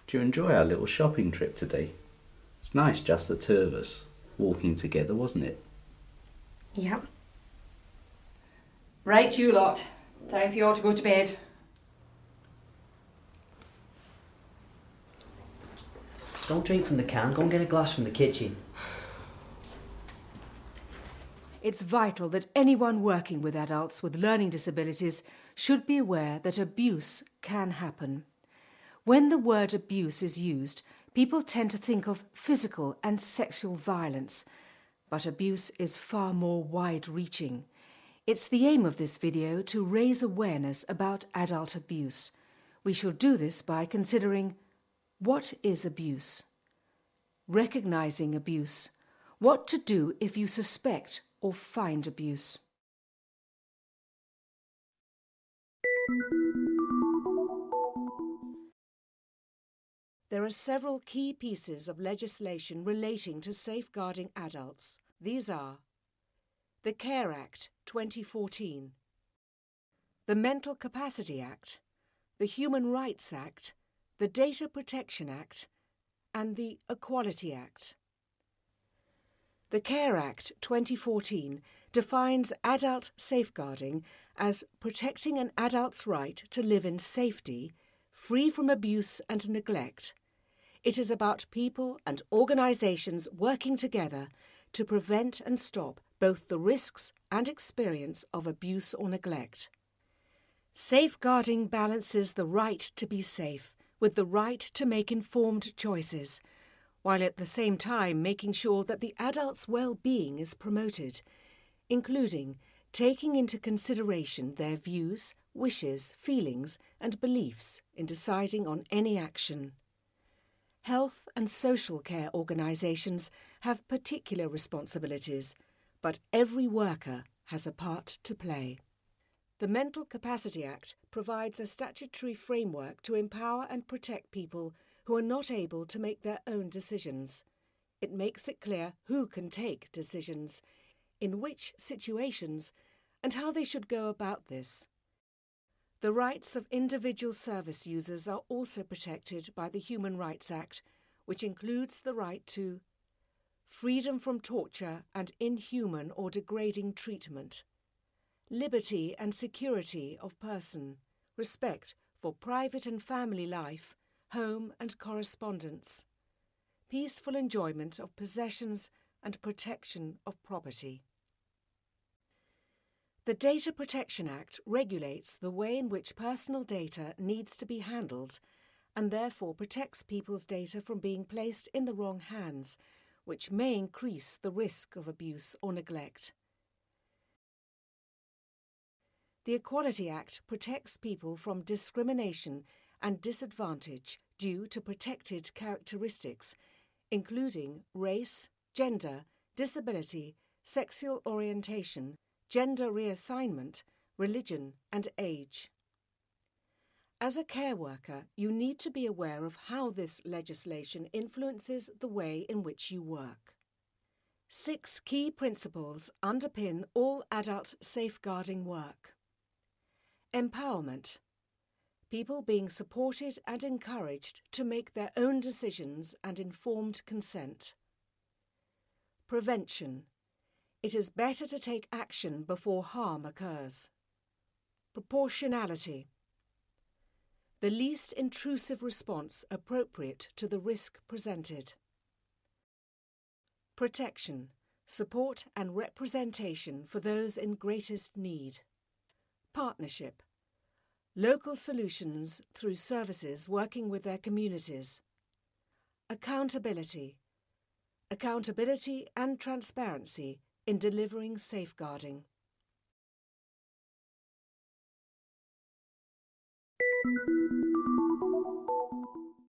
Do you enjoy our little shopping trip today? It's nice, just the two of us, walking together, wasn't it? Yep. Right, you lot. Time for you all to go to bed. Don't drink from the can, go and get a glass from the kitchen. It's vital that anyone working with adults with learning disabilities should be aware that abuse can happen. When the word abuse is used, people tend to think of physical and sexual violence, but abuse is far more wide-reaching. It's the aim of this video to raise awareness about adult abuse. We shall do this by considering: what is abuse? Recognizing abuse. What to do if you suspect or find abuse. There are several key pieces of legislation relating to safeguarding adults. These are the Care Act 2014, the Mental Capacity Act, the Human Rights Act, the Data Protection Act, and the Equality Act. The Care Act 2014 defines adult safeguarding as protecting an adult's right to live in safety, free from abuse and neglect. It is about people and organisations working together to prevent and stop both the risks and experience of abuse or neglect. Safeguarding balances the right to be safe with the right to make informed choices, while at the same time making sure that the adult's well-being is promoted, including taking into consideration their views, wishes, feelings and beliefs in deciding on any action. Health and social care organisations have particular responsibilities, but every worker has a part to play. The Mental Capacity Act provides a statutory framework to empower and protect people who are not able to make their own decisions. It makes it clear who can take decisions, in which situations, and how they should go about this. The rights of individual service users are also protected by the Human Rights Act, which includes the right to freedom from torture and inhuman or degrading treatment, liberty and security of person, respect for private and family life, home and correspondence, peaceful enjoyment of possessions and protection of property. The Data Protection Act regulates the way in which personal data needs to be handled and therefore protects people's data from being placed in the wrong hands, which may increase the risk of abuse or neglect. The Equality Act protects people from discrimination and disadvantage due to protected characteristics, including race, gender, disability, sexual orientation, gender reassignment, religion and age. As a care worker, you need to be aware of how this legislation influences the way in which you work. 6 key principles underpin all adult safeguarding work. Empowerment. People being supported and encouraged to make their own decisions and informed consent. Prevention. It is better to take action before harm occurs. Proportionality. The least intrusive response appropriate to the risk presented. Protection. Support and representation for those in greatest need. Partnership. Local solutions through services working with their communities. Accountability. Accountability and transparency in delivering safeguarding.